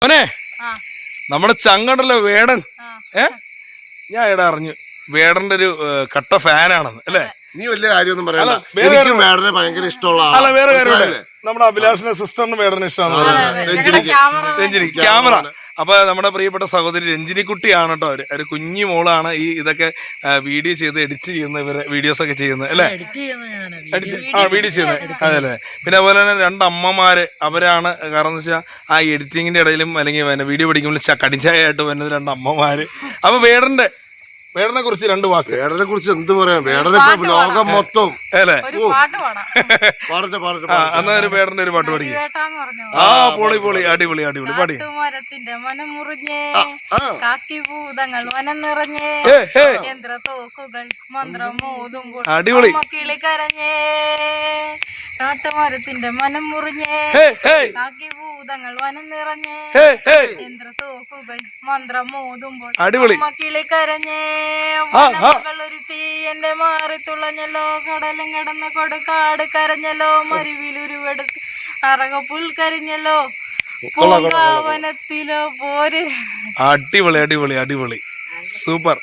അവനെ നമ്മുടെ ചങ്ങണ്ടല്ലോ വേടൻ. ഞാൻ ഇവിടെ അറിഞ്ഞു വേടന്റെ ഒരു കട്ട ഫാനാണെന്ന് അല്ലേ? നീ വലിയ കാര്യമൊന്നും പറയണ്ട. എനിക്കും വേടനെ ഭയങ്കര ഇഷ്ടമുള്ള അല്ല വേറെ കാര്യമുണ്ട്. നമ്മുടെ അഭിലാഷിന്റെ സിസ്റ്ററിന് വേടന് ഇഷ്ടമാണ് രഞ്ജിനി ക്യാമറ. അപ്പൊ നമ്മുടെ പ്രിയപ്പെട്ട സഹോദരി രഞ്ജിനിക്കുട്ടിയാണ് കേട്ടോ. ഒരു കുഞ്ഞു മോളാണ് ഈ ഇതൊക്കെ വീഡിയോ ചെയ്ത് എഡിറ്റ് ചെയ്യുന്ന ഇവരെ വീഡിയോസ് ഒക്കെ ചെയ്യുന്നത് അല്ലേ? വീഡിയോ ചെയ്യുന്നത് അതെ അല്ലേ? പിന്നെ അതുപോലെ തന്നെ 2 അമ്മമാര് അവരാണ്. കാരണം എന്ന് വെച്ചാൽ ആ എഡിറ്റിങ്ങിന്റെ ഇടയിലും അല്ലെങ്കിൽ വീഡിയോ പിടിക്കുമ്പോൾ കടിച്ചായിട്ട് വരുന്നത് 2 അമ്മമാര്. അപ്പൊ വേടനെ കുറിച്ച് 2 വാക്ക്. വേടനെ കുറിച്ച് എന്ത് പറയാം? വേടനെ ലോകം മൊത്തം അല്ലേ? പാടട്ടെ എന്നാ ഒരു വേടന്റെ ഒരു പാട്ട് പഠിക്കും. പൊളി അടിപൊളി പാടി. മരത്തിന്റെ മനം മുറിഞ്ഞേ കാക്കിഭൂതങ്ങൾ വനം നിറഞ്ഞേ യന്ത്രത്തോക്കുകൾ മന്ത്രമോതുമ്പോൾ അടിപൊളി കിളി കരഞ്ഞേ കാട്ടുമരത്തിന്റെ മനം മുറിഞ്ഞേ കാക്കിഭൂതങ്ങൾ വനം നിറഞ്ഞേ യന്ത്രത്തോക്കുകൾ മന്ത്രമോതുമ്പോൾ അടിപൊളി കിളി കരഞ്ഞേ ഒരു തീ എന്റെ മാറി തുളഞ്ഞല്ലോ കടലും കടന്ന് കൊടുക്കാട് കരഞ്ഞല്ലോ മരുവിലുരുവെടുത്ത് അറകപ്പുൽ കരിഞ്ഞല്ലോ പൂങ്കാവനത്തിലോ പോര്. അടിപൊളി സൂപ്പർ.